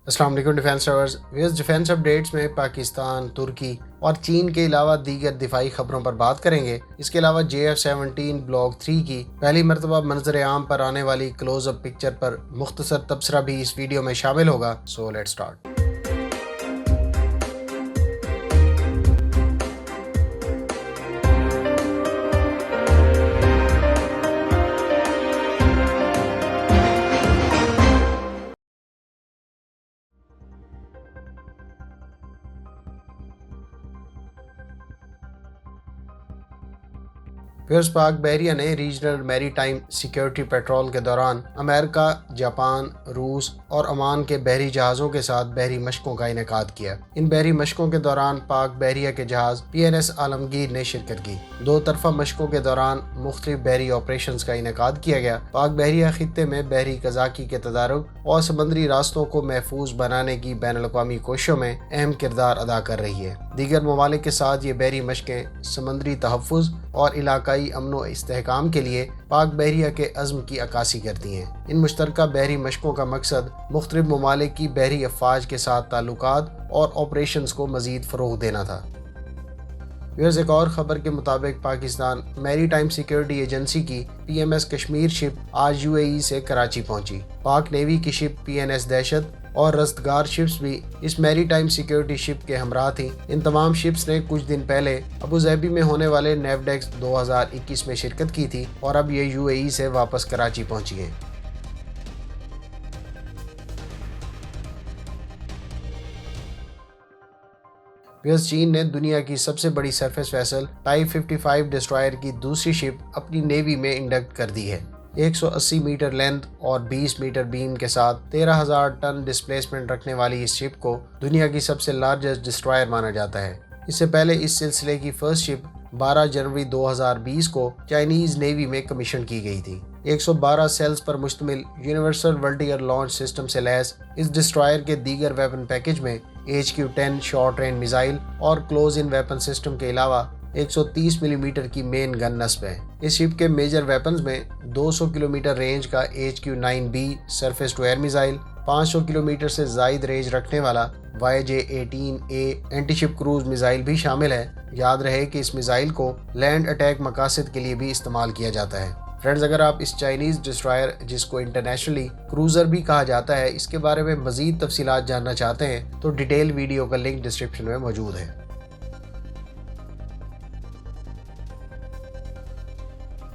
अस्सलाम वालेकुम defence lovers. VS defence updates में पाकिस्तान, तुर्की और चीन के अलावा दीगर दिफाई खबरों पर बात करेंगे। इसके अलावा JF-17 ब्लॉक 3 की पहली मरतबा मंजर आम पर आने वाली क्लोज अप पिक्चर पर मुख्तसर तबसरा भी इस वीडियो में शामिल होगा। So let's start. फिर पाक बहरिया ने रीजनल मैरीटाइम सिक्योरिटी पेट्रोल के दौरान अमेरिका, जापान, रूस और ओमान के बहरी जहाज़ों के साथ बहरी मशकों का इनेकाद किया। इन बहरी मशकों के दौरान पाक बहरिया के जहाज़ PNS आलमगीर ने शिरकत की। दो तरफा मशकों के दौरान मुख्तलिफ बहरी ऑपरेशन का इनेकाद किया गया। पाक बहरिया खित्ते में बहरी कज़ाकी के तदारुक और समंदरी रास्तों को महफूज बनाने की बैनुल-अक़वामी कोशिशों में अहम किरदार अदा कर रही है। दीगर ममालिक के साथ ये बहरी मशकें समंदरी तहफ़्फ़ुज़ और इलाकाई अमनो इस्तेहकाम के लिए पाक बहरिया के अज़्म की अक्कासी करती हैं। इन मुश्तरका बहरी मशकों का मकसद मुख्तलिफ ममालिक की बहरी अफ़वाज के साथ ताल्लुकात और ऑपरेशंस को मज़ीद फ़रोग़ देना था। एक और खबर के मुताबिक पाकिस्तान मैरीटाइम सिक्योरिटी एजेंसी की PMS कश्मीर शिप आज UAE से कराची पहुंची। पाक नेवी की शिप PNS दहशत और रस्तगार शिप्स भी इस मैरीटाइम सिक्योरिटी शिप के हमरा थी। इन तमाम शिप्स ने कुछ दिन पहले अबू धाबी में होने वाले नेवडेक्स 2021 में शिरकत की थी और अब ये UAE से वापस कराची पहुंची हैं। चीन ने दुनिया की सबसे बड़ी सरफेस वेसल टाइप 55 डिस्ट्रॉयर की दूसरी शिप अपनी नेवी में इंडक्ट कर दी है। 180 मीटर लेंथ और 20 मीटर बीम के साथ 13,000 टन डिस्प्लेसमेंट रखने वाली इस शिप को दुनिया की सबसे लार्जेस्ट डिस्ट्रॉयर माना जाता है। इससे पहले इस सिलसिले की फर्स्ट शिप 12 जनवरी 2020 को चाइनीज नेवी में कमीशन की गई थी। 112 सेल्स पर मुश्तमिल यूनिवर्सल वर्टिकल लॉन्च सिस्टम से लैस इस डिस्ट्रॉयर के दीगर वेपन पैकेज में HQ-10 शॉर्ट रेंज मिसाइल और क्लोज इन वेपन सिस्टम के अलावा 130 मिलीमीटर की मेन गन नस्ब है। इस शिप के मेजर वेपन्स में 200 किलोमीटर रेंज का HQ-9B surface to air missile, 500 किलोमीटर से जायद रेंज रखने वाला YJ-18A एंटीशिप क्रूज मिसाइल भी शामिल है। याद रहे कि इस मिसाइल को लैंड अटैक मकासद के लिए भी इस्तेमाल किया जाता है। फ्रेंड्स, अगर आप इस चाइनीज डिस्ट्रॉयर, जिसको इंटरनेशनली क्रूजर भी कहा जाता है, इसके बारे में मजीद तफसीलात जानना चाहते हैं तो डिटेल वीडियो का लिंक डिस्क्रिप्शन में मौजूद है।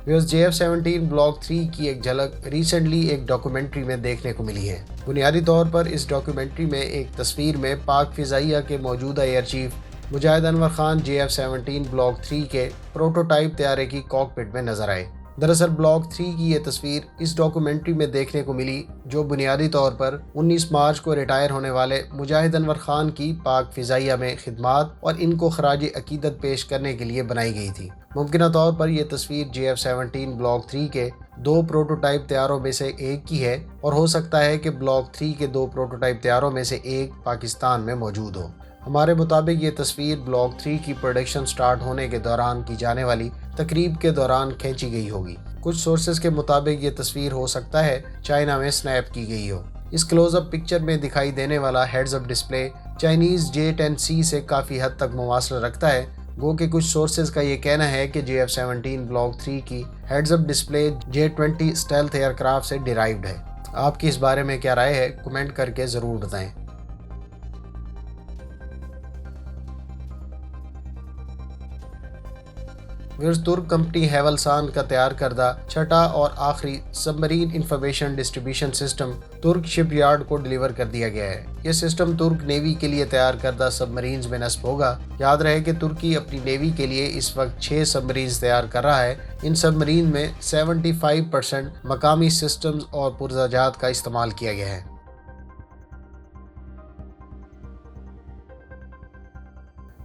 JF-17 ब्लॉक 3 की एक झलक रिसेंटली एक डॉक्यूमेंट्री में देखने को मिली है। बुनियादी तौर पर इस डॉक्यूमेंट्री में एक तस्वीर में पाक फिजाइया के मौजूदा एयर चीफ मुजाहिद अनवर खान JF-17 ब्लॉक 3 के प्रोटोटाइप तैयारे की कॉकपिट में नजर आए। दरअसल ब्लॉक 3 की ये तस्वीर इस डॉक्यूमेंट्री में देखने को मिली, जो बुनियादी तौर पर 19 मार्च को रिटायर होने वाले मुजाहिद अनवर खान की पाक फिजाइया में खिदमात और इनको खराज अकीदत पेश करने के लिए बनाई गई थी। मुमकिन तौर पर यह तस्वीर JF-17 ब्लॉक 3 के 2 प्रोटोटाइप तैयारों में से एक की है और हो सकता है कि ब्लॉक 3 के 2 प्रोटोटाइप तैयारों में से एक पाकिस्तान में मौजूद हो। हमारे मुताबिक ये तस्वीर ब्लॉक 3 की प्रोडक्शन स्टार्ट होने के दौरान की जाने वाली तकरीब के दौरान खींची गई होगी। कुछ सोर्सेज के मुताबिक ये तस्वीर हो सकता है चाइना में स्नैप की गई हो। इस क्लोजअप पिक्चर में दिखाई देने वाला heads up display Chinese J-10C से काफ़ी हद तक मुमासला रखता है। गो के कुछ सोर्सेज का ये कहना है कि JF-17 ब्लॉक 3 की heads up display J-20 stealth aircraft से डिराइव्ड है। आपकी इस बारे में क्या राय है, कमेंट करके ज़रूर बताएं। तुर्क कंपनी हेवलसान का तैयार करदा छठा और आखिरी सबमरीन इंफॉर्मेशन डिस्ट्रीब्यूशन सिस्टम तुर्क शिपयार्ड को डिलीवर कर दिया गया है। यह सिस्टम तुर्क नेवी के लिए तैयार करदा सबमरीन्स में नस्ब होगा। याद रहे कि तुर्की अपनी नेवी के लिए इस वक्त 6 सबमरीन्स तैयार कर रहा है। इन सबमरीन में 75% मकामी सिस्टम्स और पुर्जाजात का इस्तेमाल किया गया है।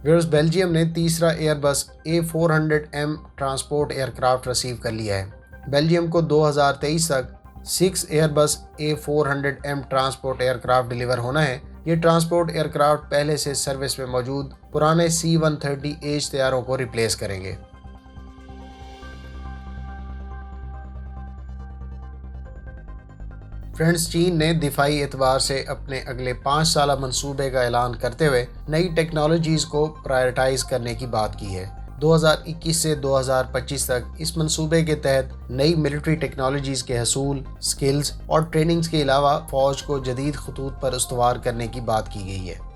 बेल्जियम ने तीसरा Airbus A400M transport aircraft receive कर लिया है। बेल्जियम को 2023 तक 6 Airbus A400M transport aircraft deliver होना है। ये ट्रांसपोर्ट एयरक्राफ्ट पहले से सर्विस में मौजूद पुराने C-130H तैयारों को रिप्लेस करेंगे। फ्रेंड्स, चीन ने दिफाई एतबार से अपने अगले 5 साला मंसूबे का ऐलान करते हुए नई टेक्नोलॉजीज़ को प्रायोरिटाइज करने की बात की है। 2021 से 2025 तक इस मंसूबे के तहत नई मिलिट्री टेक्नोलॉजीज़ के हसूल, स्किल्स और ट्रेनिंग्स के अलावा फ़ौज को जदीद खतूत पर उस्तवार करने की बात की गई है।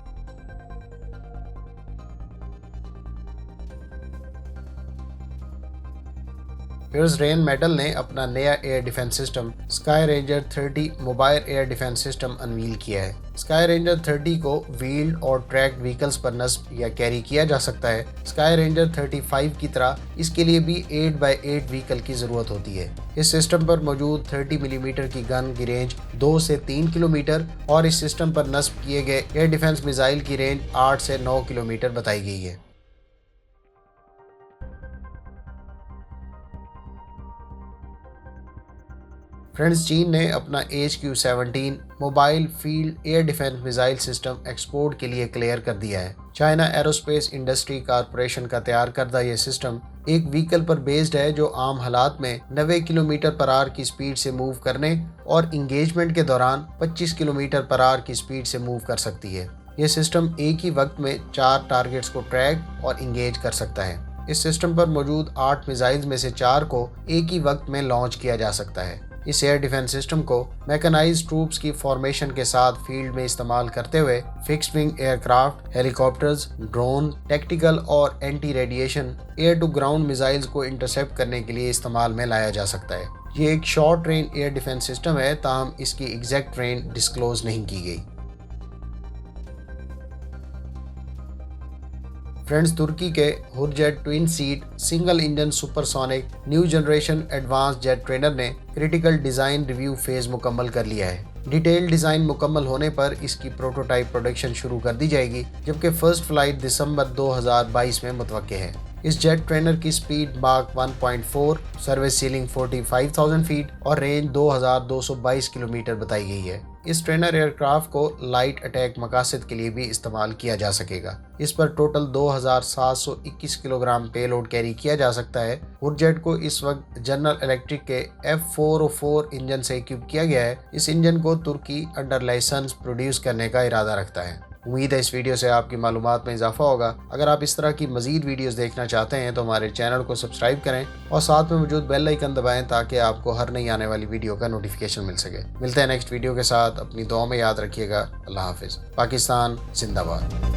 रेन मेटल ने अपना नया air defence system sky ranger 30 mobile air defence system unveil किया है। स्काई रेंजर 30 को व्हील्ड और ट्रैक्ड व्हीकल्स पर नस्ब या कैरी किया जा सकता है। स्काई रेंजर 35 की तरह इसके लिए भी 8x8 व्हीकल की ज़रूरत होती है। इस सिस्टम पर मौजूद 30 मिलीमीटर की गन की रेंज 2 से 3 किलोमीटर और इस सिस्टम पर नस्ब किए गए एयर डिफेंस मिसाइल की रेंज 8 से 9 किलोमीटर बताई गई है। फ्रेंड्स, चीन ने अपना HQ-17 mobile field air defence missile system export के लिए क्लियर कर दिया है। चाइना एरोस्पेस इंडस्ट्री कॉरपोरेशन का तैयार करदा ये सिस्टम एक व्हीकल पर बेस्ड है जो आम हालात में 90 किलोमीटर पर आवर की स्पीड से मूव करने और इंगेजमेंट के दौरान 25 किलोमीटर पर आवर की स्पीड से मूव कर सकती है। यह सिस्टम एक ही वक्त में 4 टारगेट्स को ट्रैक और इंगेज कर सकता है। इस सिस्टम पर मौजूद 8 मिसाइल्स में से 4 को एक ही वक्त में लॉन्च किया जा सकता है। इस एयर डिफेंस सिस्टम को मैकेनाइज्ड ट्रूप्स की फॉर्मेशन के साथ फील्ड में इस्तेमाल करते हुए fixed wing aircraft, helicopters, drone, tactical और anti radiation air to ground missiles को इंटरसेप्ट करने के लिए इस्तेमाल में लाया जा सकता है। ये एक short range air defence system है, ताहम इसकी एग्जैक्ट रेंज डिस्क्लोज नहीं की गई। फ्रेंड्स, तुर्की के Hurjet twin seat single engine supersonic new generation advance jet trainer ने क्रिटिकल डिज़ाइन रिव्यू फेज़ मुकम्मल कर लिया है। डिटेल डिज़ाइन मुकम्मल होने पर इसकी प्रोटोटाइप प्रोडक्शन शुरू कर दी जाएगी, जबकि फर्स्ट फ्लाइट दिसंबर 2022 में मुतवक्के है। इस जेट ट्रेनर की स्पीड माक 1.4, सर्विस सीलिंग 45,000 फीट और रेंज 2,222 किलोमीटर बताई गई है। इस ट्रेनर एयरक्राफ्ट को लाइट अटैक मकासद के लिए भी इस्तेमाल किया जा सकेगा। इस पर टोटल 2,721 किलोग्राम पेलोड कैरी किया जा सकता है। हुरजेट को इस वक्त जनरल इलेक्ट्रिक के F404 इंजन से इक्विप किया गया है। इस इंजन को तुर्की अंडर लाइसेंस प्रोड्यूस करने का इरादा रखता है। उम्मीद है इस वीडियो से आपकी मालूमात में इजाफा होगा। अगर आप इस तरह की मजीद वीडियोस देखना चाहते हैं तो हमारे चैनल को सब्सक्राइब करें और साथ में मौजूद बेल आइकन दबाएं ताकि आपको हर नई आने वाली वीडियो का नोटिफिकेशन मिल सके। मिलते हैं नेक्स्ट वीडियो के साथ। अपनी दुआ में याद रखिएगा। अल्लाह हाफिज़। पाकिस्तान जिंदाबाद।